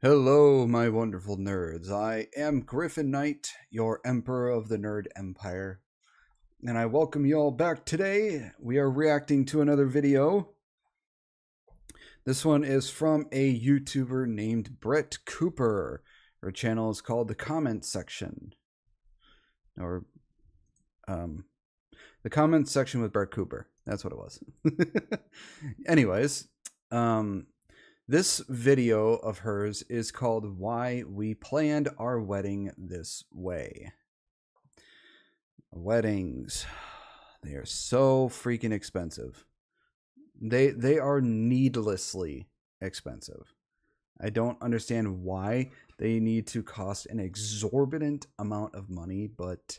Hello, my wonderful nerds. I am Gryphonknight, your Emperor of the Nerd Empire, and I welcome you all back today. We are reacting to another video. This one is from a YouTuber named Brett Cooper. Her channel is called The Comment Section. Or, The Comment Section with Brett Cooper. That's what it was. Anyways, this video of hers is called Why We Planned Our Wedding This Way. Weddings, they are so freaking expensive. They are needlessly expensive. I don't understand why they need to cost an exorbitant amount of money, but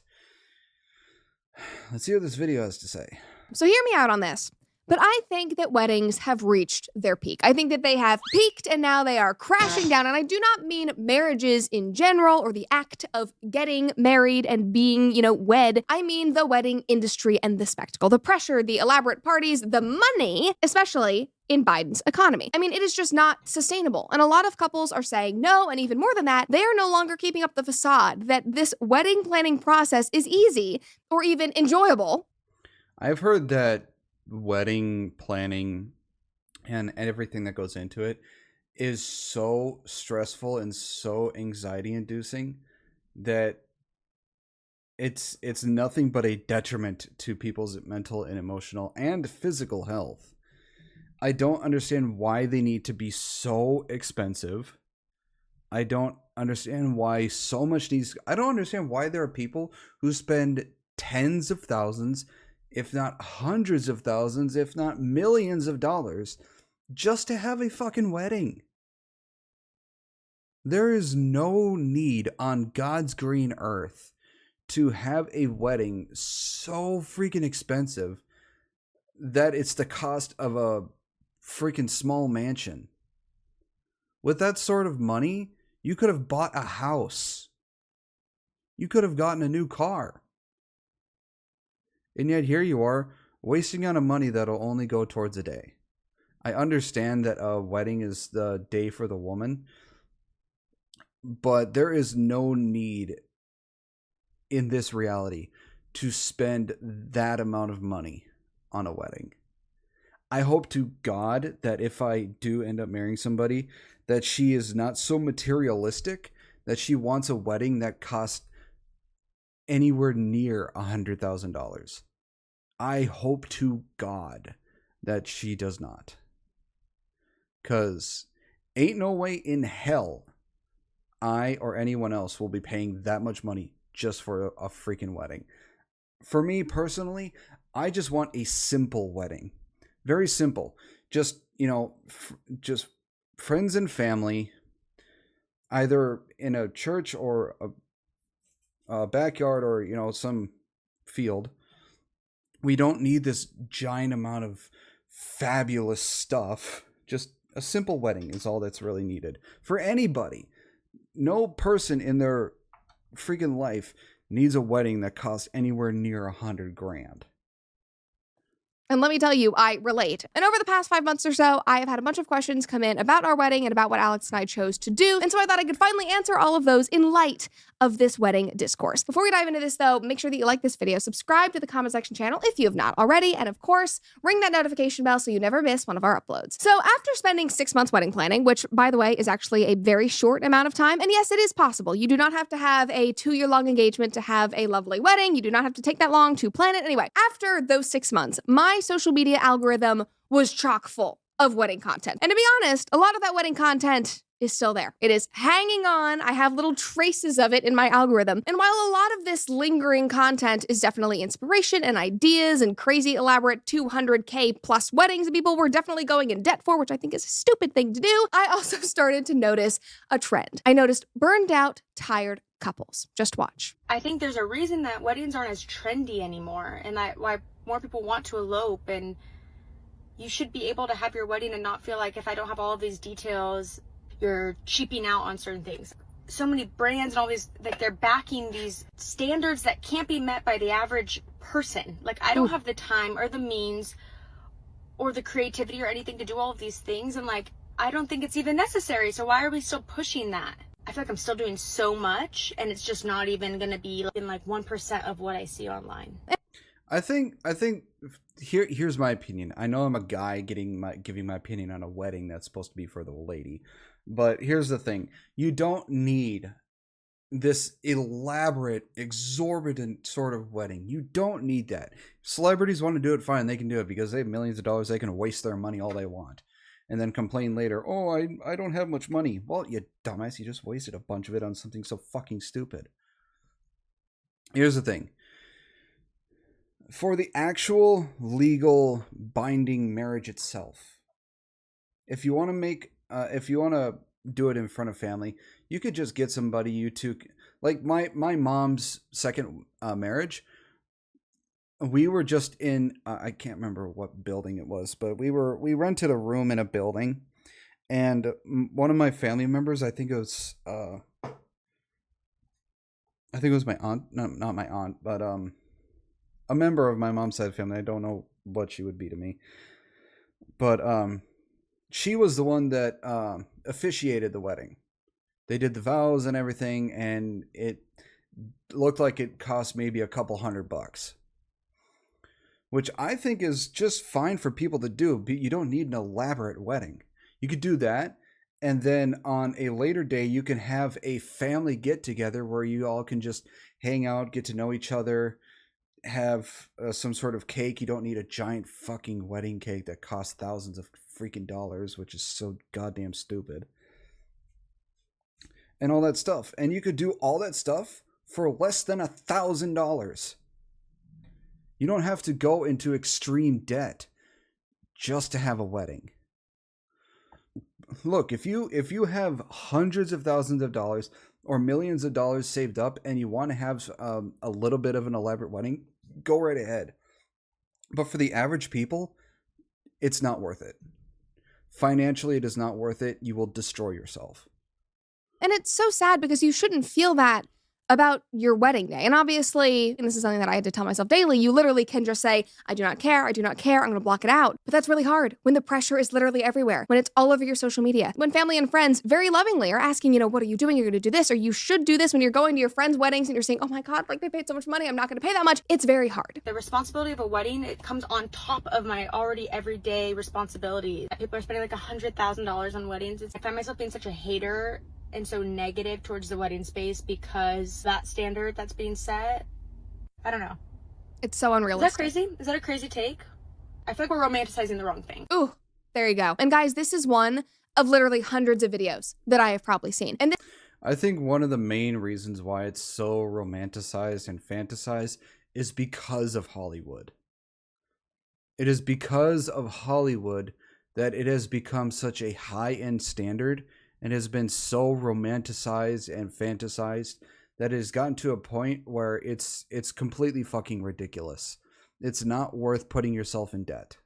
let's see what this video has to say. So hear me out on this. But I think that weddings have reached their peak. I think that they have peaked and now they are crashing down. And I do not mean marriages in general or the act of getting married and being, wed. I mean the wedding industry and the spectacle, the pressure, the elaborate parties, the money, especially in Biden's economy. I mean, it is just not sustainable. And a lot of couples are saying no, and even more than that, they are no longer keeping up the facade that this wedding planning process is easy or even enjoyable. I've heard that wedding planning and everything that goes into it is so stressful and so anxiety inducing that it's nothing but a detriment to people's mental and emotional and physical health. I don't understand why they need to be so expensive. I don't understand why so much needs. I don't understand why there are people who spend tens of thousands, if not hundreds of thousands, if not millions of dollars, just to have a fucking wedding. There is no need on God's green earth to have a wedding so freaking expensive that it's the cost of a freaking small mansion. With that sort of money, you could have bought a house. You could have gotten a new car. And yet here you are, wasting on a money that'll only go towards a day. I understand that a wedding is the day for the woman, but there is no need in this reality to spend that amount of money on a wedding. I hope to God that if I do end up marrying somebody, that she is not so materialistic that she wants a wedding that costs anywhere near $100,000. I hope to God that she does not. 'Cause ain't no way in hell I or anyone else will be paying that much money just for a freaking wedding. For me personally, I just want a simple wedding. Very simple. Just, just friends and family, either in a church or a backyard or, some field. We don't need this giant amount of fabulous stuff. Just a simple wedding is all that's really needed for anybody. No person in their freaking life needs a wedding that costs anywhere near $100,000. And let me tell you, I relate. And over the past 5 months or so, I have had a bunch of questions come in about our wedding and about what Alex and I chose to do. And so I thought I could finally answer all of those in light of this wedding discourse. Before we dive into this though, make sure that you like this video, subscribe to the comment section channel if you have not already, and of course, ring that notification bell so you never miss one of our uploads. So after spending 6 months wedding planning, which by the way is actually a very short amount of time, and yes, it is possible. You do not have to have a 2-year-long engagement to have a lovely wedding. You do not have to take that long to plan it. Anyway, after those 6 months, my social media algorithm was chock full of wedding content. And to be honest, a lot of that wedding content is still there. It is hanging on. I have little traces of it in my algorithm. And while a lot of this lingering content is definitely inspiration and ideas and crazy elaborate 200K plus weddings that people were definitely going in debt for, which I think is a stupid thing to do, I also started to notice a trend. I noticed burned out, tired couples. Just watch. I think there's a reason that weddings aren't as trendy anymore, and that why more people want to elope, and you should be able to have your wedding and not feel like if I don't have all of these details, you're cheaping out on certain things. So many brands and all these, like, they're backing these standards that can't be met by the average person. Like, I don't have the time or the means or the creativity or anything to do all of these things. And like, I don't think it's even necessary. So why are we still pushing that? I feel like I'm still doing so much and it's just not even going to be in like 1% of what I see online. I think here's my opinion. I know I'm a guy giving my opinion on a wedding that's supposed to be for the lady. But here's the thing. You don't need this elaborate, exorbitant sort of wedding. You don't need that. Celebrities want to do it, fine, they can do it because they have millions of dollars. They can waste their money all they want and then complain later, oh, I don't have much money. Well, you dumbass, you just wasted a bunch of it on something so fucking stupid. Here's the thing. For the actual legal binding marriage itself, if you want to do it in front of family, you could just get somebody you two, like my mom's second marriage. We were just in I can't remember what building it was, but we rented a room in a building, and one of my family members, I think it was my aunt, no, not my aunt, but a member of my mom's side family. I don't know what she would be to me, but she was the one that officiated the wedding. They did the vows and everything, and it looked like it cost maybe a couple $100, which I think is just fine for people to do. You don't need an elaborate wedding. You could do that, and then on a later day, you can have a family get-together where you all can just hang out, get to know each other, have some sort of cake. You don't need a giant fucking wedding cake that costs thousands of freaking dollars, which is so goddamn stupid. And all that stuff. And you could do all that stuff for less than $1,000. You don't have to go into extreme debt just to have a wedding. Look, if you have hundreds of thousands of dollars or millions of dollars saved up and you want to have a little bit of an elaborate wedding, go right ahead. But for the average people, it's not worth it. Financially, it is not worth it. You will destroy yourself. And it's so sad because you shouldn't feel that about your wedding day. And obviously, and this is something that I had to tell myself daily, you literally can just say, I do not care, I'm going to block it out. But that's really hard when the pressure is literally everywhere, when it's all over your social media, when family and friends very lovingly are asking, what are you doing? You're going to do this, or you should do this, when you're going to your friends' weddings and you're saying, oh my God, like they paid so much money, I'm not going to pay that much. It's very hard. The responsibility of a wedding, it comes on top of my already everyday responsibility. People are spending like $100,000 on weddings. I find myself being such a hater and so negative towards the wedding space because that standard that's being set, I don't know. It's so unrealistic. Is that crazy? Is that a crazy take? I feel like we're romanticizing the wrong thing. Ooh, there you go. And guys, this is one of literally hundreds of videos that I have probably seen. And I think one of the main reasons why it's so romanticized and fantasized is because of Hollywood. It is because of Hollywood that it has become such a high-end standard and has been so romanticized and fantasized that it has gotten to a point where it's completely fucking ridiculous. It's not worth putting yourself in debt.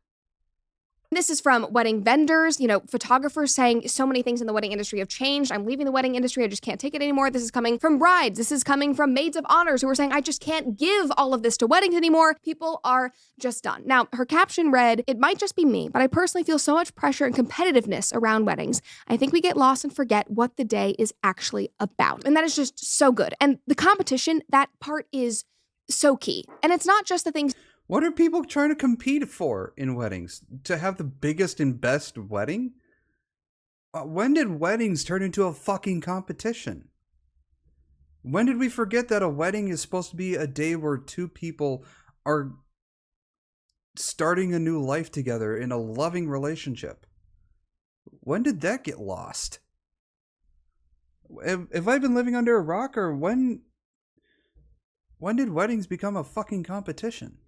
this is from wedding vendors, photographers saying so many things in the wedding industry have changed. I'm leaving the wedding industry. I just can't take it anymore. This is coming from brides. This is coming from maids of honors who are saying, I just can't give all of this to weddings anymore. People are just done. Now, her caption read, it might just be me, but I personally feel so much pressure and competitiveness around weddings. I think we get lost and forget what the day is actually about. And that is just so good. And the competition, that part is so key. And it's not just the things. What are people trying to compete for in weddings? To have the biggest and best wedding? When did weddings turn into a fucking competition? When did we forget that a wedding is supposed to be a day where two people are starting a new life together in a loving relationship? When did that get lost? Have I been living under a rock, or when did weddings become a fucking competition?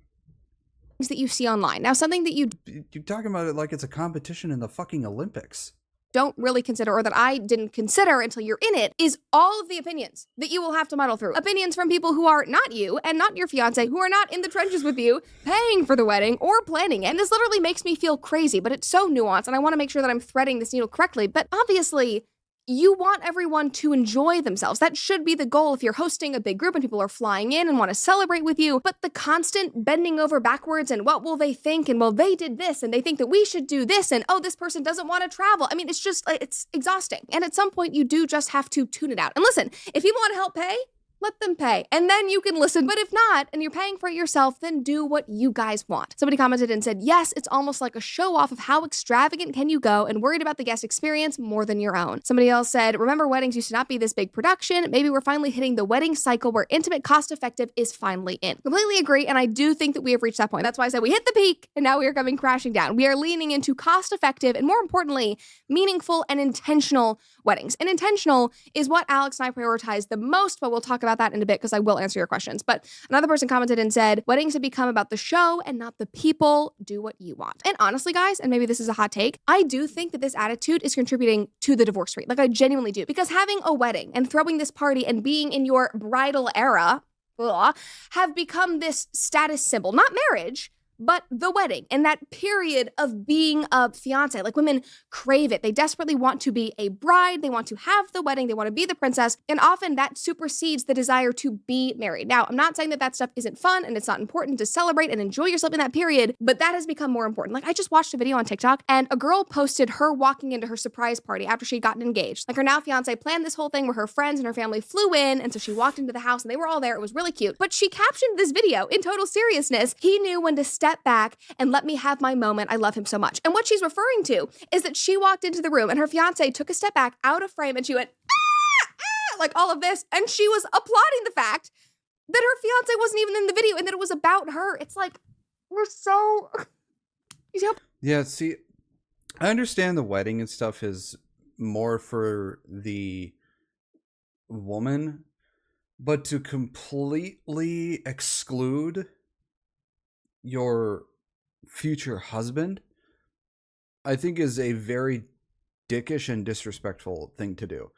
That you see online. Now, something that you're talking about it like it's a competition in the fucking Olympics. Don't really consider, or that I didn't consider until you're in it, is all of the opinions that you will have to muddle through. Opinions from people who are not you and not your fiance, who are not in the trenches with you, paying for the wedding or planning it. And this literally makes me feel crazy, but it's so nuanced, and I want to make sure that I'm threading this needle correctly. But obviously, you want everyone to enjoy themselves. That should be the goal if you're hosting a big group and people are flying in and want to celebrate with you. But the constant bending over backwards and what will they think, and well, they did this and they think that we should do this, and oh, this person doesn't want to travel. I mean, it's just, it's exhausting. And at some point you do just have to tune it out. And listen, if people want to help pay, let them pay, and then you can listen. But if not, and you're paying for it yourself, then do what you guys want. Somebody commented and said, yes, it's almost like a show off of how extravagant can you go, and worried about the guest experience more than your own. Somebody else said, remember, weddings used to not be this big production. Maybe we're finally hitting the wedding cycle where intimate, cost-effective is finally in. Completely agree, and I do think that we have reached that point. That's why I said we hit the peak, and now we are coming crashing down. We are leaning into cost-effective and, more importantly, meaningful and intentional weddings. And intentional is what Alex and I prioritize the most, but we'll talk about that in a bit because I will answer your questions. But another person commented and said, weddings have become about the show and not the people. Do what you want. And honestly, guys, and maybe this is a hot take, I do think that this attitude is contributing to the divorce rate. Like, I genuinely do. Because having a wedding and throwing this party and being in your bridal era have become this status symbol. Not marriage, but the wedding and that period of being a fiance. Like, women crave it. They desperately want to be a bride. They want to have the wedding. They want to be the princess. And often that supersedes the desire to be married. Now, I'm not saying that that stuff isn't fun and it's not important to celebrate and enjoy yourself in that period, but that has become more important. Like, I just watched a video on TikTok and a girl posted her walking into her surprise party after she'd gotten engaged. Like, her now fiance planned this whole thing where her friends and her family flew in. And so she walked into the house and they were all there. It was really cute. But she captioned this video in total seriousness. He knew when to step back and let me have my moment. I love him so much. And what she's referring to is that she walked into the room and her fiance took a step back out of frame and she went, ah, ah, like all of this. And she was applauding the fact that her fiance wasn't even in the video and that it was about her. It's like, we're so... Yeah, see, I understand the wedding and stuff is more for the woman, but to completely exclude your future husband, I think is a very dickish and disrespectful thing to do.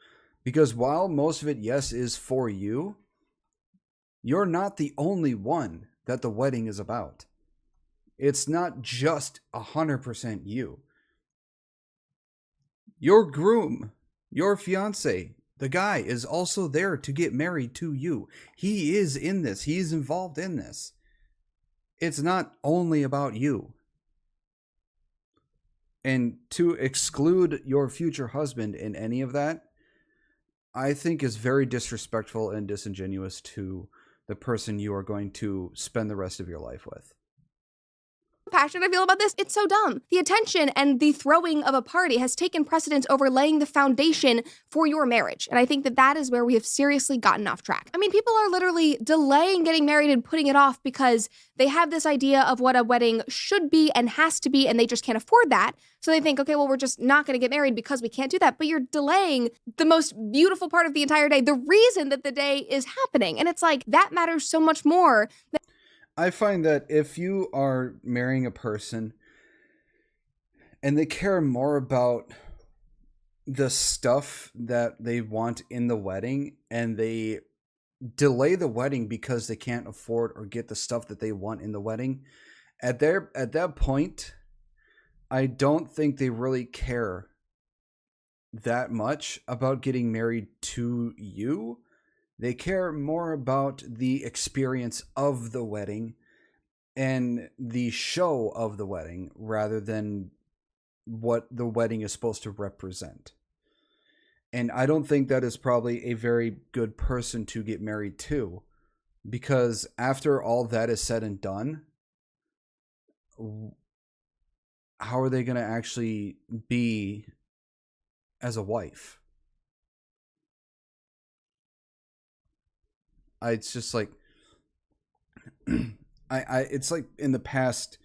Because while most of it, yes, is for you, you're not the only one that the wedding is about. It's not just 100% you. Your groom, your fiance, the guy is also there to get married to you. He is in this. He is involved in this. It's not only about you. And to exclude your future husband in any of that, I think is very disrespectful and disingenuous to the person you are going to spend the rest of your life with. Passionate I feel about this, it's so dumb. The attention and the throwing of a party has taken precedence over laying the foundation for your marriage. And I think that that is where we have seriously gotten off track. I mean, people are literally delaying getting married and putting it off because they have this idea of what a wedding should be and has to be, and they just can't afford that. So they think, okay, well, we're just not going to get married because we can't do that. But you're delaying the most beautiful part of the entire day, the reason that the day is happening. And it's like, that matters so much more. I find that if you are marrying a person and they care more about the stuff that they want in the wedding and they delay the wedding because they can't afford or get the stuff that they want in the wedding, at that point, I don't think they really care that much about getting married to you. They care more about the experience of the wedding and the show of the wedding rather than what the wedding is supposed to represent. And I don't think that is probably a very good person to get married to, because after all that is said and done, how are they going to actually be as a wife? It's just like, it's like in the past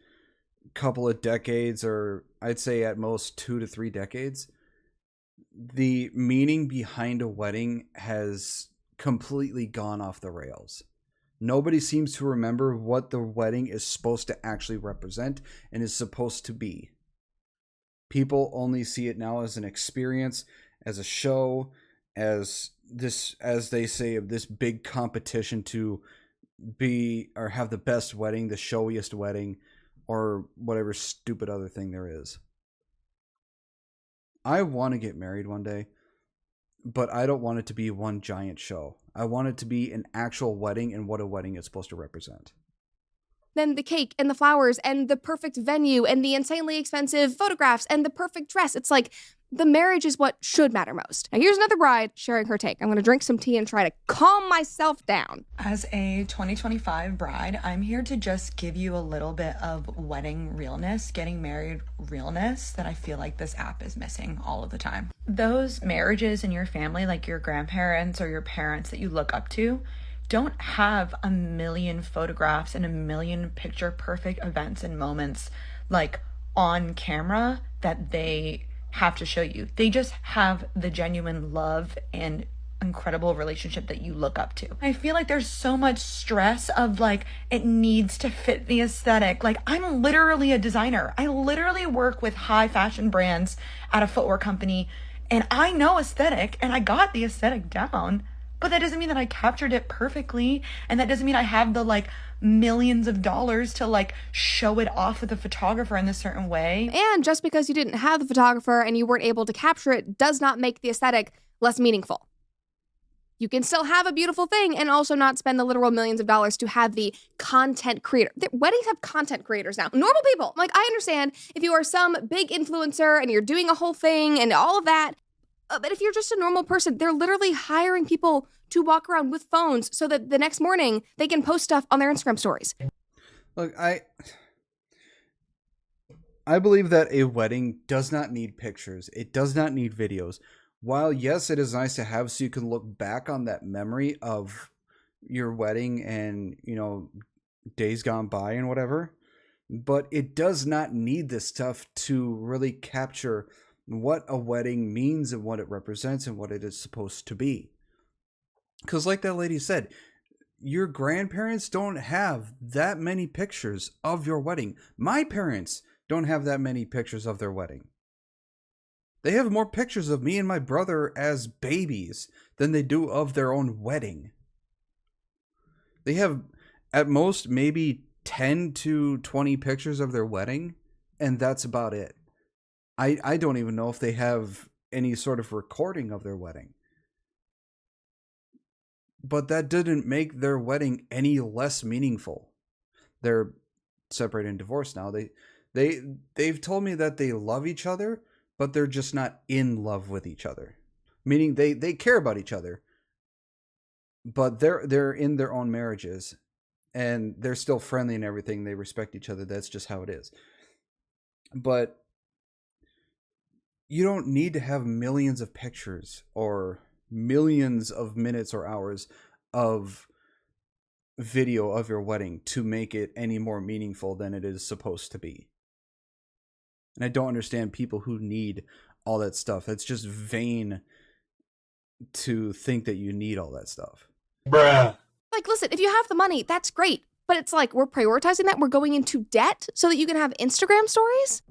couple of decades, or I'd say at most 2 to 3 decades, the meaning behind a wedding has completely gone off the rails. Nobody seems to remember what the wedding is supposed to actually represent and is supposed to be. People only see it now as an experience, as a show, as this, as they say, of this big competition to be or have the best wedding, the showiest wedding, or whatever stupid other thing there is. I want to get married one day. but I don't want it to be one giant show. I want it to be an actual wedding and what a wedding is supposed to represent. Then the cake and the flowers and the perfect venue and the insanely expensive photographs and the perfect dress. It's like the marriage is what should matter most. Now here's another bride sharing her take. I'm going to drink some tea and try to calm myself down. As a 2025 bride, I'm here to just give you a little bit of wedding realness, getting married realness that I feel like this app is missing all of the time. Those marriages in your family, like your grandparents or your parents that you look up to, don't have a million photographs and a million picture perfect events and moments like on camera that they have to show you. They just have the genuine love and incredible relationship that you look up to. I feel like there's so much stress of like, it needs to fit the aesthetic. Like, I'm literally a designer. I literally work with high fashion brands at a footwear company, and I know aesthetic and I got the aesthetic down. But that doesn't mean that I captured it perfectly. And that doesn't mean I have the like millions of dollars to like show it off with a photographer in a certain way. And just because you didn't have the photographer and you weren't able to capture it does not make the aesthetic less meaningful. You can still have a beautiful thing and also not spend the literal millions of dollars to have the content creator. Weddings have content creators now. Normal people. Like, I understand if you are some big influencer and you're doing a whole thing and all of that. But if you're just a normal person, they're literally hiring people to walk around with phones so that the next morning they can post stuff on their Instagram stories. Look, I believe that a wedding does not need pictures. It does not need videos. While, yes, it is nice to have so you can look back on that memory of your wedding and, you know, days gone by and whatever, but it does not need this stuff to really capture what a wedding means and what it represents and what it is supposed to be. Because like that lady said, your grandparents don't have that many pictures of your wedding. My parents don't have that many pictures of their wedding. They have more pictures of me and my brother as babies than they do of their own wedding. They have at most maybe 10 to 20 pictures of their wedding, and that's about it. I don't even know if they have any sort of recording of their wedding. But that didn't make their wedding any less meaningful. They're separated and divorced now. They've told me that they love each other, but they're just not in love with each other. Meaning they care about each other, but they're in their own marriages, and they're still friendly and everything. They respect each other. That's just how it is. But you don't need to have millions of pictures or millions of minutes or hours of video of your wedding to make it any more meaningful than it is supposed to be. And I don't understand people who need all that stuff. It's just vain to think that you need all that stuff. Bruh. Like, listen, if you have the money, that's great. But it's like, we're prioritizing that. We're going into debt so that you can have Instagram stories.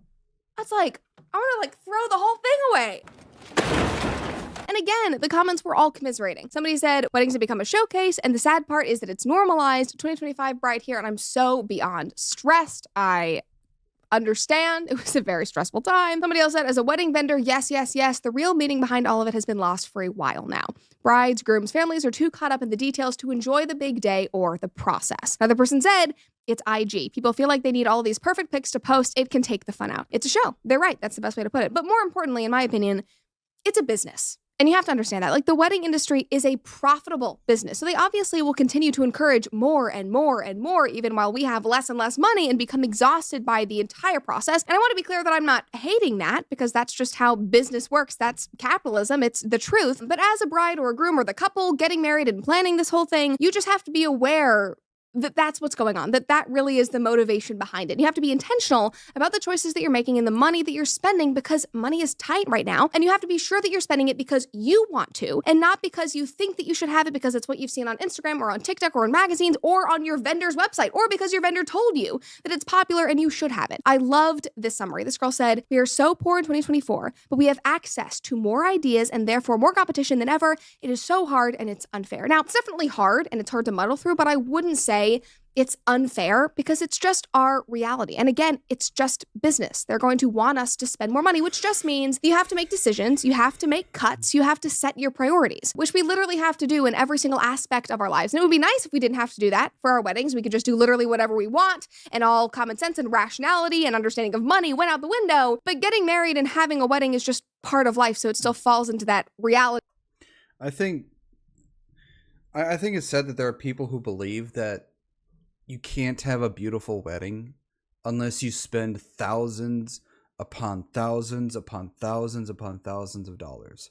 That's like, I want to like throw the whole thing away. And again, the comments were all commiserating. Somebody said, weddings have become a showcase, and the sad part is that it's normalized. 2025 bride here, and I'm so beyond stressed. I understand. It was a very stressful time. Somebody else said, as a wedding vendor, yes, yes, yes. The real meaning behind all of it has been lost for a while now. Brides, grooms, families are too caught up in the details to enjoy the big day or the process. Another person said, it's IG. People feel like they need all these perfect pics to post. It can take the fun out. It's a show. They're right. That's the best way to put it. But more importantly, in my opinion, it's a business. And you have to understand that. Like, the wedding industry is a profitable business. So they obviously will continue to encourage more and more and more, even while we have less and less money and become exhausted by the entire process. And I want to be clear that I'm not hating that, because that's just how business works. That's capitalism. It's the truth. But as a bride or a groom or the couple getting married and planning this whole thing, you just have to be aware that that's what's going on, that really is the motivation behind it. You have to be intentional about the choices that you're making and the money that you're spending, because money is tight right now. And you have to be sure that you're spending it because you want to, and not because you think that you should have it because it's what you've seen on Instagram or on TikTok or in magazines or on your vendor's website, or because your vendor told you that it's popular and you should have it. I loved this summary. This girl said, we are so poor in 2024, but we have access to more ideas and therefore more competition than ever. It is so hard and it's unfair. Now, it's definitely hard and it's hard to muddle through, but I wouldn't say it's unfair because it's just our reality. And again, it's just business. They're going to want us to spend more money, which just means you have to make decisions, you have to make cuts, you have to set your priorities, which we literally have to do in every single aspect of our lives. And it would be nice if we didn't have to do that for our weddings. We could just do literally whatever we want, and all common sense and rationality and understanding of money went out the window. But getting married and having a wedding is just part of life, so it still falls into that reality. I think it's said that there are people who believe that you can't have a beautiful wedding unless you spend thousands upon thousands upon thousands upon thousands of dollars.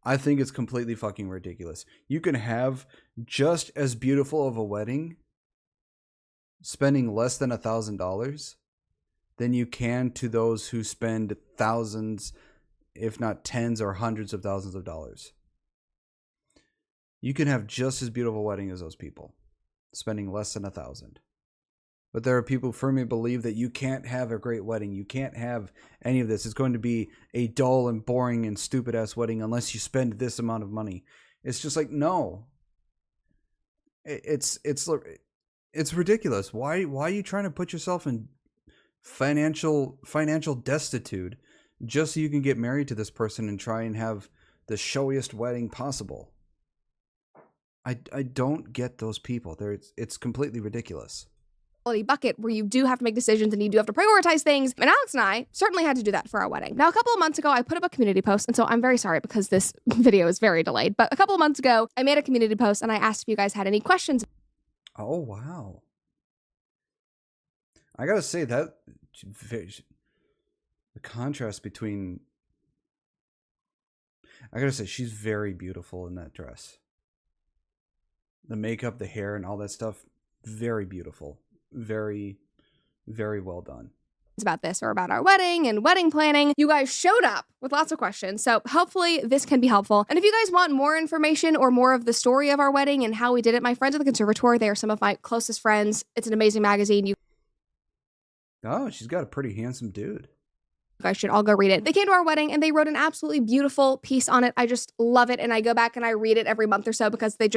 I think it's completely fucking ridiculous. You can have just as beautiful of a wedding spending less than $1,000 than you can to those who spend thousands, if not tens or hundreds of thousands of dollars. You can have just as beautiful a wedding as those people, spending less than $1,000. But there are people who firmly believe that you can't have a great wedding. You can't have any of this. It's going to be a dull and boring and stupid ass wedding unless you spend this amount of money. It's just like, no. It's ridiculous. Why are you trying to put yourself in financial destitute just so you can get married to this person and try and have the showiest wedding possible? I don't get those people. It's completely ridiculous. Bucket where you do have to make decisions and you do have to prioritize things. And Alex and I certainly had to do that for our wedding. Now, a couple of months ago, I put up a community post. And so I'm very sorry because this video is very delayed. But a couple of months ago, I made a community post and I asked if you guys had any questions. Oh, wow. I gotta say that the contrast between, I gotta say, she's very beautiful in that dress. The makeup, the hair, and all that stuff, very beautiful. Very, very well done. About this or about our wedding and wedding planning. You guys showed up with lots of questions, so hopefully this can be helpful. And if you guys want more information or more of the story of our wedding and how we did it, my friends at the Conservatoire, they are some of my closest friends. It's an amazing magazine. Oh, she's got a pretty handsome dude. You guys should all go read it. They came to our wedding and they wrote an absolutely beautiful piece on it. I just love it. And I go back and I read it every month or so because they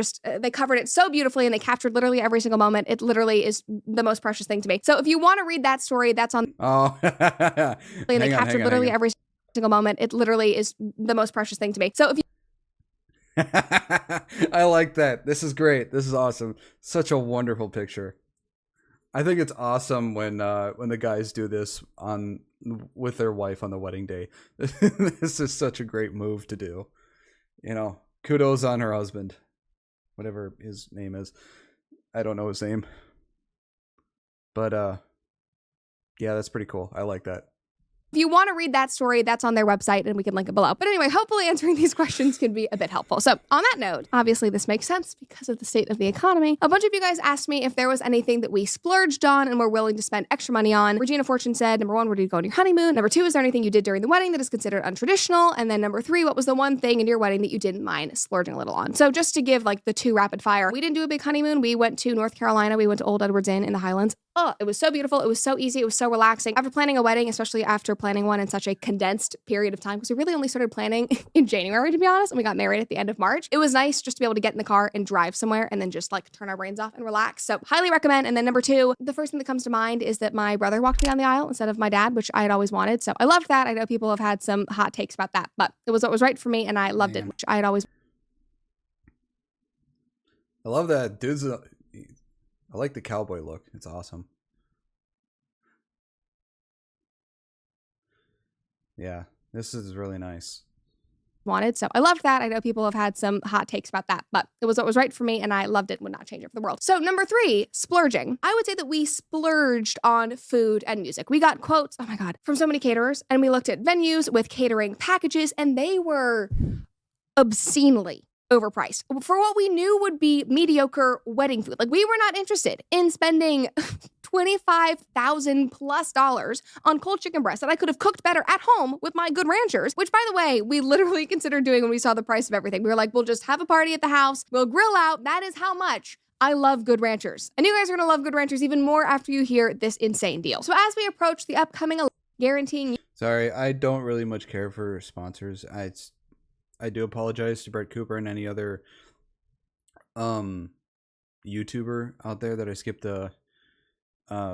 covered it so beautifully and they captured literally every single moment. It literally is the most precious thing to me. So if you want to read that story, that's on. Oh, and they captured literally every single moment. It literally is the most precious thing to me. So if you. I like that. This is great. This is awesome. Such a wonderful picture. I think it's awesome when the guys do this with their wife on the wedding day. This is such a great move to do. You know, kudos on her husband, whatever his name is. I don't know his name, but yeah, that's pretty cool. I like that. If you want to read that story, that's on their website and we can link it below. But anyway, hopefully answering these questions can be a bit helpful. So on that note, obviously this makes sense because of the state of the economy. A bunch of you guys asked me if there was anything that we splurged on and were willing to spend extra money on. Regina Fortune said, number 1, where did you go on your honeymoon? Number 2, is there anything you did during the wedding that is considered untraditional? And then number 3, what was the one thing in your wedding that you didn't mind splurging a little on? So just to give like the 2 rapid fire, we didn't do a big honeymoon. We went to North Carolina. We went to Old Edwards Inn in the Highlands. Oh, it was so beautiful. It was so easy. It was so relaxing. After planning a wedding, especially after planning one in such a condensed period of time, because we really only started planning in January, to be honest, and we got married at the end of March. It was nice just to be able to get in the car and drive somewhere and then just like turn our brains off and relax. So highly recommend. And then number 2, the first thing that comes to mind is that my brother walked me down the aisle instead of my dad, which I had always wanted. So I loved that. I know people have had some hot takes about that, but it was what was right for me and I loved it, which I had always. I love that. Dude's I like the cowboy look. It's awesome. Yeah, this is really nice. Wanted. So I loved that. I know people have had some hot takes about that, but it was what was right for me and I loved it, would not change it for the world. So number 3, splurging. I would say that we splurged on food and music. We got quotes, oh my God, from so many caterers and we looked at venues with catering packages and they were obscenely overpriced for what we knew would be mediocre wedding food. Like we were not interested in spending $25,000+ on cold chicken breast that I could have cooked better at home with my Good Ranchers, which by the way, we literally considered doing when we saw the price of everything. We were like, we'll just have a party at the house. We'll grill out. That is how much I love Good Ranchers. And you guys are going to love Good Ranchers even more after you hear this insane deal. So as we approach the upcoming guaranteeing. Sorry, I don't really much care for sponsors. I do apologize to Brett Cooper and any other YouTuber out there that I skipped the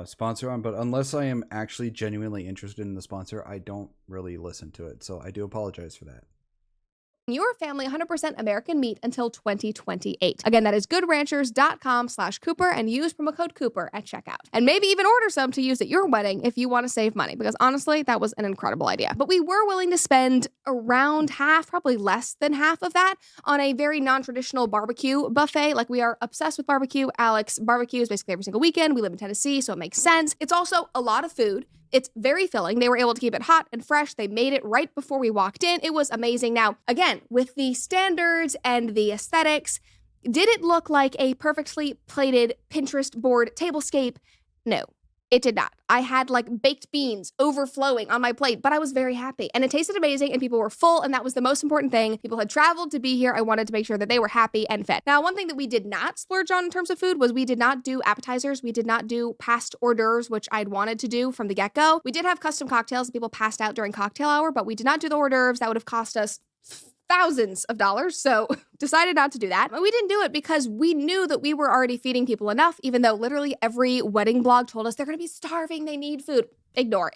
sponsor on, but unless I am actually genuinely interested in the sponsor, I don't really listen to it. So I do apologize for that. Your family 100% American meat until 2028. Again, that is goodranchers.com/Cooper and use promo code Cooper at checkout. And maybe even order some to use at your wedding if you want to save money, because honestly, that was an incredible idea. But we were willing to spend around half, probably less than half of that, on a very non-traditional barbecue buffet. Like, we are obsessed with barbecue. Alex barbecues basically every single weekend. We live in Tennessee, so it makes sense. It's also a lot of food. It's very filling. They were able to keep it hot and fresh. They made it right before we walked in. It was amazing. Now, again, with the standards and the aesthetics, did it look like a perfectly plated Pinterest board tablescape? No, it did not. I had like baked beans overflowing on my plate, but I was very happy. And it tasted amazing and people were full, and that was the most important thing. People had traveled to be here. I wanted to make sure that they were happy and fed. Now, one thing that we did not splurge on in terms of food was we did not do appetizers. We did not do past hors d'oeuvres, which I'd wanted to do from the get-go. We did have custom cocktails and people passed out during cocktail hour, but we did not do the hors d'oeuvres. That would have cost us thousands of dollars, so decided not to do that. But we didn't do it because we knew that we were already feeding people enough, even though literally every wedding blog told us they're gonna be starving, they need food. Ignore.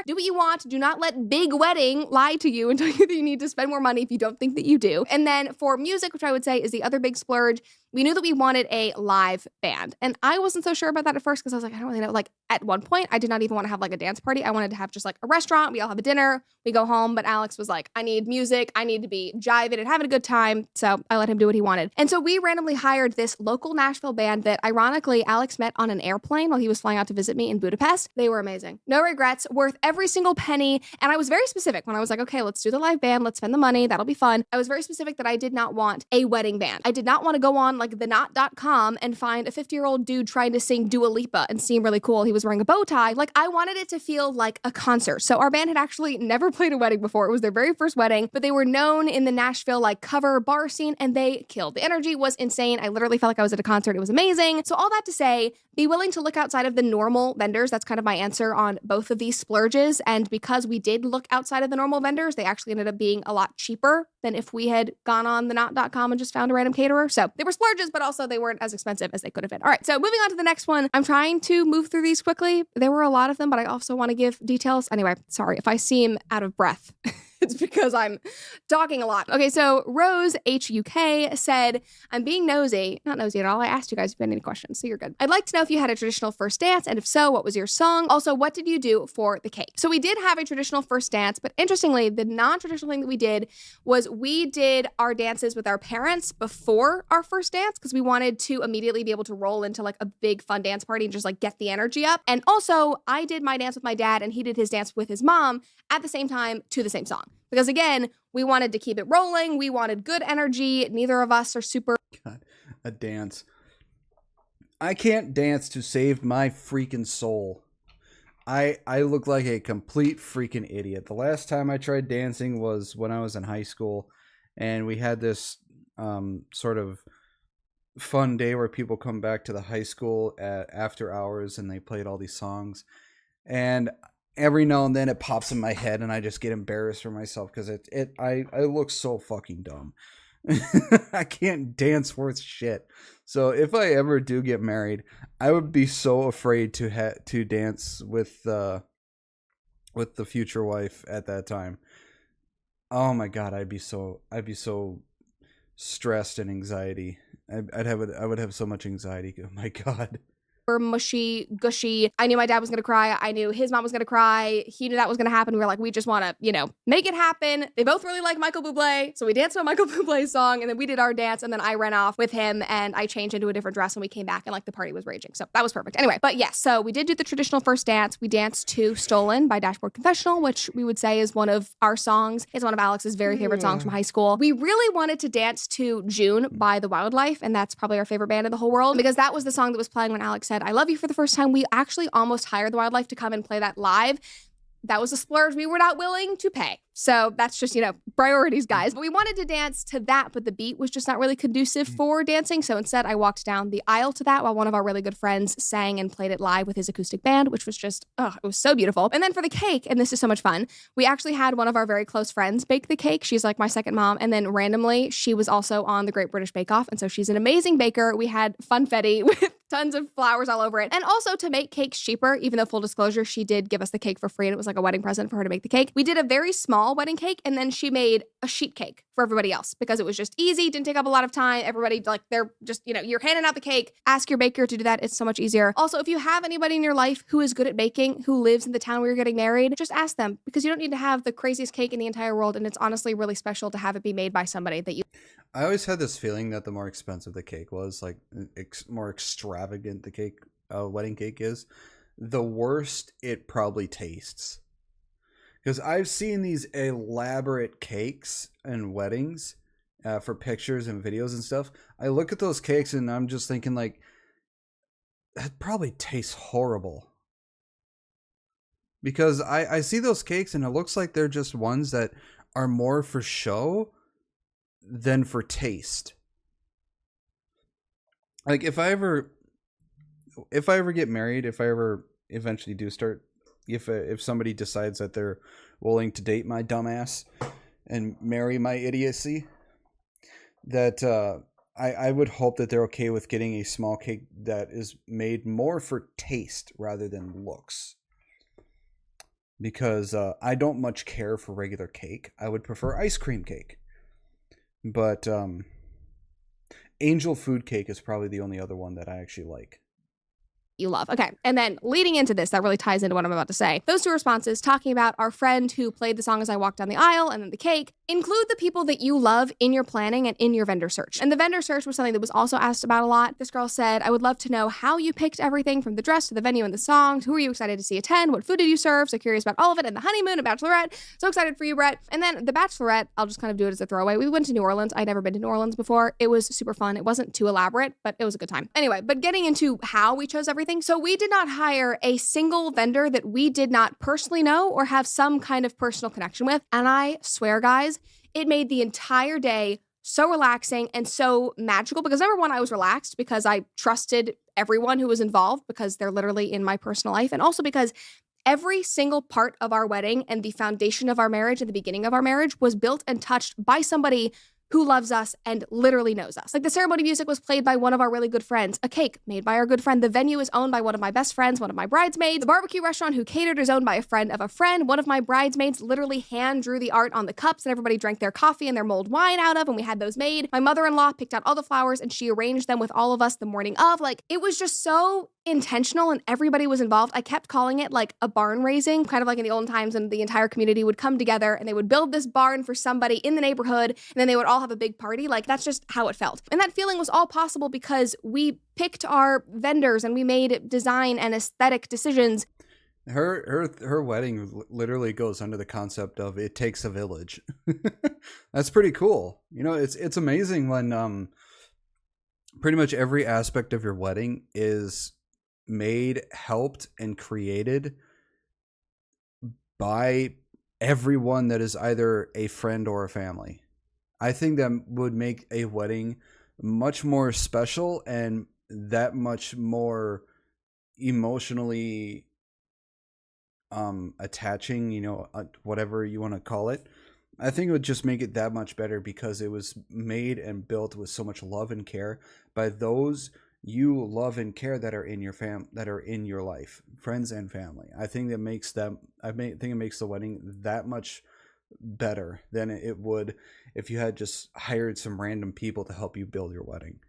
Do what you want. Do not let Big Wedding lie to you and tell you that you need to spend more money if you don't think that you do. And then for music, which I would say is the other big splurge, we knew that we wanted a live band. And I wasn't so sure about that at first because I was like, I don't really know. Like, at one point, I did not even want to have like a dance party. I wanted to have just like a restaurant. We all have a dinner. We go home. But Alex was like, I need music. I need to be jiving and having a good time. So I let him do what he wanted. And so we randomly hired this local Nashville band that ironically Alex met on an airplane while he was flying out to visit me in Budapest. They were amazing. No regrets, worth every single penny. And I was very specific when I was like, okay, let's do the live band. Let's spend the money. That'll be fun. I was very specific that I did not want a wedding band. I did not want to go on like the not.com and find a 50-year-old dude trying to sing Dua Lipa and seem really cool. He was wearing a bow tie. Like, I wanted it to feel like a concert. So our band had actually never played a wedding before. It was their very first wedding, but they were known in the Nashville like cover bar scene and they killed. The energy was insane. I literally felt like I was at a concert. It was amazing. So all that to say, be willing to look outside of the normal vendors. That's kind of my answer on both of these splurges. And because we did look outside of the normal vendors, they actually ended up being a lot cheaper than if we had gone on the not.com and just found a random caterer. So they were splurges, but also they weren't as expensive as they could have been. All right, so moving on to the next one. I'm trying to move through these quickly. There were a lot of them, but I also want to give details. Anyway, sorry if I seem out of breath. It's because I'm talking a lot. Okay, so Rose HUK said, I'm being nosy. Not nosy at all. I asked you guys if you had any questions, so you're good. I'd like to know if you had a traditional first dance, and if so, what was your song? Also, what did you do for the cake? So we did have a traditional first dance, but interestingly, the non-traditional thing that we did was we did our dances with our parents before our first dance because we wanted to immediately be able to roll into like a big fun dance party and just like get the energy up. And also, I did my dance with my dad and he did his dance with his mom at the same time to the same song. Because again, we wanted to keep it rolling. We wanted good energy. Neither of us are super. God, a dance. I can't dance to save my freaking soul. I look like a complete freaking idiot. The last time I tried dancing was when I was in high school. And we had this sort of fun day where people come back to the high school at after hours and they played all these songs. And every now and then it pops in my head and I just get embarrassed for myself because I look so fucking dumb. I can't dance worth shit. So if I ever do get married, I would be so afraid to dance with the future wife at that time. Oh my god, I'd be so stressed and anxiety. I would have so much anxiety. Oh my god. Mushy, gushy. I knew my dad was gonna cry. I knew his mom was gonna cry. He knew that was gonna happen. We were like, we just want to, make it happen. They both really like Michael Bublé, so we danced to a Michael Bublé song, and then we did our dance, and then I ran off with him, and I changed into a different dress, and we came back, and like the party was raging. So that was perfect. Anyway, but yes, so we did do the traditional first dance. We danced to "Stolen" by Dashboard Confessional, which we would say is one of our songs. It's one of Alex's very favorite songs from high school. We really wanted to dance to "June" by The Wildlife, and that's probably our favorite band in the whole world because that was the song that was playing when Alex said, "I love you" for the first time. We actually almost hired The Wildlife to come and play that live. that was a splurge we were not willing to pay. So that's just, priorities, guys. But we wanted to dance to that, but the beat was just not really conducive for dancing. So instead, I walked down the aisle to that while one of our really good friends sang and played it live with his acoustic band, which was just, it was so beautiful. And then for the cake, and this is so much fun, we actually had one of our very close friends bake the cake. She's like my second mom. And then randomly, she was also on the Great British Bake Off. And so she's an amazing baker. We had funfetti with tons of flowers all over it. And also to make cakes cheaper, even though full disclosure, she did give us the cake for free and it was like a wedding present for her to make the cake. We did a very small wedding cake and then she made a sheet cake for everybody else because it was just easy, didn't take up a lot of time. Everybody, like, they're just, you're handing out the cake. Ask your baker to do that. It's so much easier. Also, if you have anybody in your life who is good at baking, who lives in the town where you're getting married, just ask them because you don't need to have the craziest cake in the entire world. And it's honestly really special to have it be made by somebody that you. I always had this feeling that the more expensive the cake was, like more extravagant the cake, wedding cake is, the worse it probably tastes. Because I've seen these elaborate cakes and weddings for pictures and videos and stuff. I look at those cakes and I'm just thinking like, that probably tastes horrible. Because I see those cakes and it looks like they're just ones that are more for show than for taste. Like if I ever get married, if I ever eventually do start, if somebody decides that they're willing to date my dumbass and marry my idiocy, that I would hope that they're okay with getting a small cake that is made more for taste rather than looks. Because I don't much care for regular cake. I would prefer ice cream cake. But angel food cake is probably the only other one that I actually like. You love. Okay. And then leading into this, that really ties into what I'm about to say. Those two responses talking about our friend who played the song as I walked down the aisle and then the cake, include the people that you love in your planning and in your vendor search. And the vendor search was something that was also asked about a lot. This girl said, I would love to know how you picked everything from the dress to the venue and the songs. Who are you excited to see attend? What food did you serve? So curious about all of it. And the honeymoon, a bachelorette. So excited for you, Brett. And then the bachelorette, I'll just kind of do it as a throwaway. We went to New Orleans. I'd never been to New Orleans before. It was super fun. It wasn't too elaborate, but it was a good time. Anyway, but getting into how we chose everything. So we did not hire a single vendor that we did not personally know or have some kind of personal connection with. And I swear, guys, it made the entire day so relaxing and so magical because number one, I was relaxed because I trusted everyone who was involved because they're literally in my personal life. And also because every single part of our wedding and the foundation of our marriage and the beginning of our marriage was built and touched by somebody who loves us and literally knows us. Like the ceremony music was played by one of our really good friends, a cake made by our good friend. The venue is owned by one of my best friends, one of my bridesmaids. The barbecue restaurant who catered is owned by a friend of a friend. One of my bridesmaids literally hand drew the art on the cups and everybody drank their coffee and their mulled wine out of, and we had those made. My mother-in-law picked out all the flowers and she arranged them with all of us the morning of. Like it was just so intentional and everybody was involved. I kept calling it like a barn raising, kind of like in the old times when the entire community would come together and they would build this barn for somebody in the neighborhood and then they would all have a big party. Like that's just how it felt. And that feeling was all possible because we picked our vendors and we made design and aesthetic decisions. Her wedding literally goes under the concept of it takes a village. That's pretty cool. It's amazing when pretty much every aspect of your wedding is made, helped, and created by everyone that is either a friend or a family. I think that would make a wedding much more special and that much more emotionally attaching, whatever you want to call it. I think it would just make it that much better because it was made and built with so much love and care by those you love and care that are in your that are in your life, friends and family. I think it makes the wedding that much better than it would if you had just hired some random people to help you build your wedding.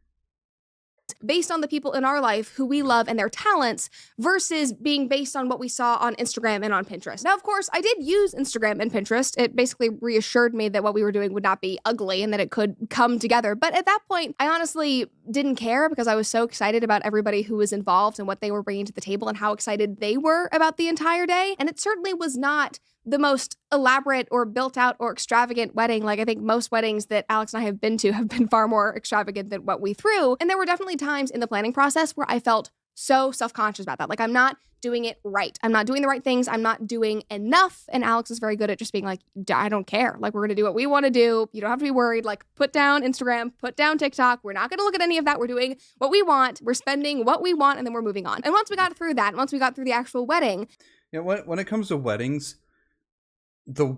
Based on the people in our life who we love and their talents versus being based on what we saw on Instagram and on Pinterest. Now, of course, I did use Instagram and Pinterest. It basically reassured me that what we were doing would not be ugly and that it could come together. But at that point, I honestly didn't care because I was so excited about everybody who was involved and what they were bringing to the table and how excited they were about the entire day. And it certainly was not the most elaborate or built out or extravagant wedding. Like I think most weddings that Alex and I have been to have been far more extravagant than what we threw. And there were definitely times in the planning process where I felt so self-conscious about that. Like, I'm not doing it right. I'm not doing the right things. I'm not doing enough. And Alex is very good at just being like, I don't care. Like, we're going to do what we want to do. You don't have to be worried. Like, put down Instagram, put down TikTok. We're not going to look at any of that. We're doing what we want. We're spending what we want, and then we're moving on. And once we got through that, once we got through the actual wedding. Yeah, when it comes to weddings,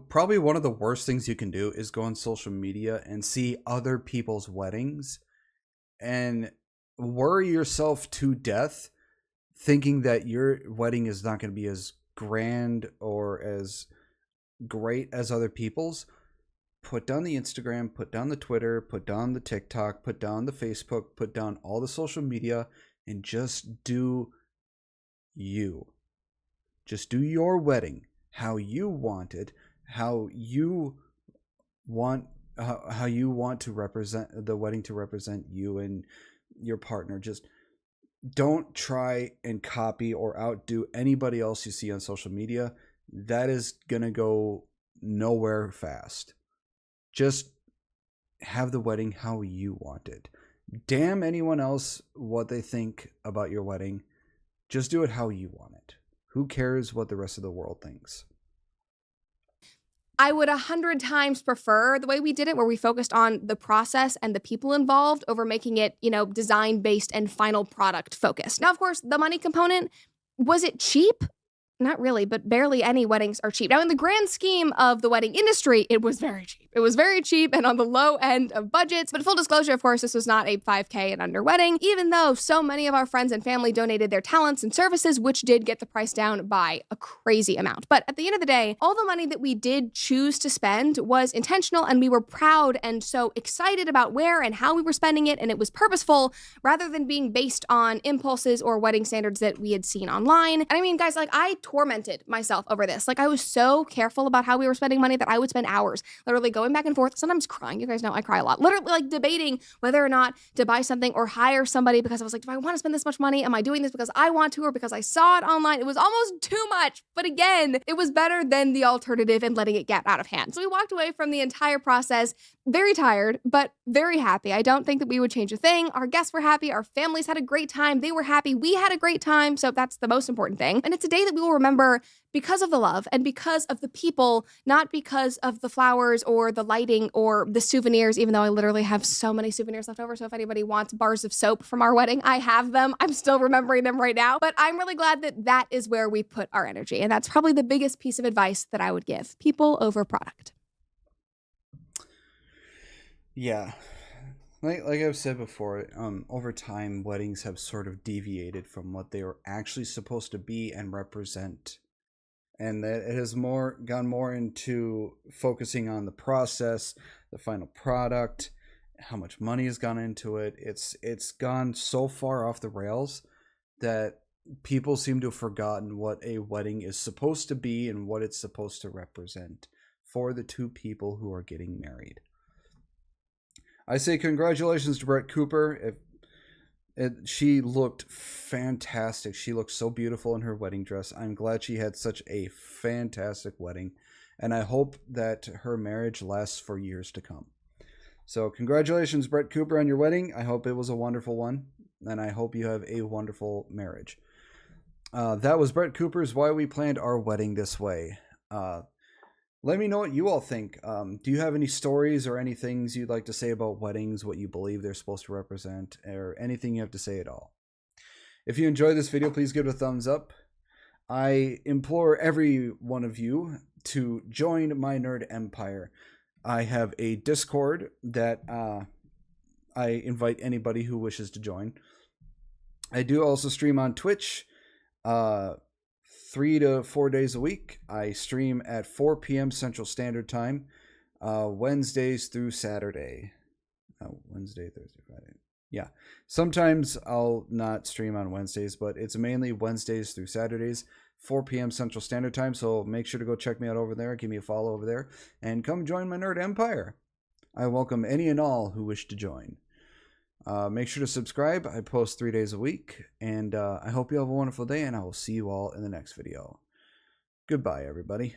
probably one of the worst things you can do is go on social media and see other people's weddings and worry yourself to death thinking that your wedding is not going to be as grand or as great as other people's. Put down the Instagram, put down the Twitter, put down the TikTok, put down the Facebook, put down all the social media, and just do you. Just do your wedding how you want it, how you want to represent the wedding to represent you and your partner. Just don't try and copy or outdo anybody else you see on social media. That is gonna go nowhere fast. Just have the wedding how you want it. Damn anyone else what they think about your wedding. Just do it how you want it. Who cares what the rest of the world thinks? I would 100 times prefer the way we did it, where we focused on the process and the people involved over making it, design based and final product focused. Now, of course, the money component, was it cheap? Not really, but barely any weddings are cheap. Now, in the grand scheme of the wedding industry, it was very cheap. It was very cheap and on the low end of budgets. But full disclosure, of course, this was not a $5K and under wedding, even though so many of our friends and family donated their talents and services, which did get the price down by a crazy amount. But at the end of the day, all the money that we did choose to spend was intentional, and we were proud and so excited about where and how we were spending it, and it was purposeful rather than being based on impulses or wedding standards that we had seen online. And I mean, guys, I tormented myself over this. I was so careful about how we were spending money that I would spend hours literally going back and forth, sometimes crying. You guys know I cry a lot. Literally debating whether or not to buy something or hire somebody, because I was like, do I want to spend this much money? Am I doing this because I want to or because I saw it online? It was almost too much. But again, it was better than the alternative and letting it get out of hand. So we walked away from the entire process very tired, but very happy. I don't think that we would change a thing. Our guests were happy. Our families had a great time. They were happy. We had a great time. So that's the most important thing. And it's a day that we will remember because of the love and because of the people, not because of the flowers or the lighting or the souvenirs, even though I literally have so many souvenirs left over. So if anybody wants bars of soap from our wedding, I have them. I'm still remembering them right now. But I'm really glad that that is where we put our energy. And that's probably the biggest piece of advice that I would give: people over product. Yeah. Like I've said before, over time, weddings have sort of deviated from what they were actually supposed to be and represent. And that it has gone more into focusing on the process, the final product, how much money has gone into it. It's gone so far off the rails that people seem to have forgotten what a wedding is supposed to be and what it's supposed to represent for the two people who are getting married. I say congratulations to Brett Cooper. She looked fantastic. She looked so beautiful in her wedding dress. I'm glad she had such a fantastic wedding, and I hope that her marriage lasts for years to come. So congratulations, Brett Cooper, on your wedding. I hope it was a wonderful one, and I hope you have a wonderful marriage. That was Brett Cooper's Why We Planned Our Wedding This Way. Let me know what you all think. Do you have any stories or any things you'd like to say about weddings, what you believe they're supposed to represent, or anything you have to say at all? If you enjoyed this video, please give it a thumbs up. I implore every one of you to join my nerd empire. I have a Discord that I invite anybody who wishes to join. I do also stream on Twitch 3 to 4 days a week. I stream at 4 p.m. Central Standard Time, Wednesdays through Saturday. Wednesday, Thursday, Friday. Yeah. Sometimes I'll not stream on Wednesdays, but it's mainly Wednesdays through Saturdays, 4 p.m. Central Standard Time. So make sure to go check me out over there. Give me a follow over there and come join my nerd empire. I welcome any and all who wish to join. Make sure to subscribe. I post 3 days a week, and I hope you have a wonderful day, and I will see you all in the next video. Goodbye, everybody.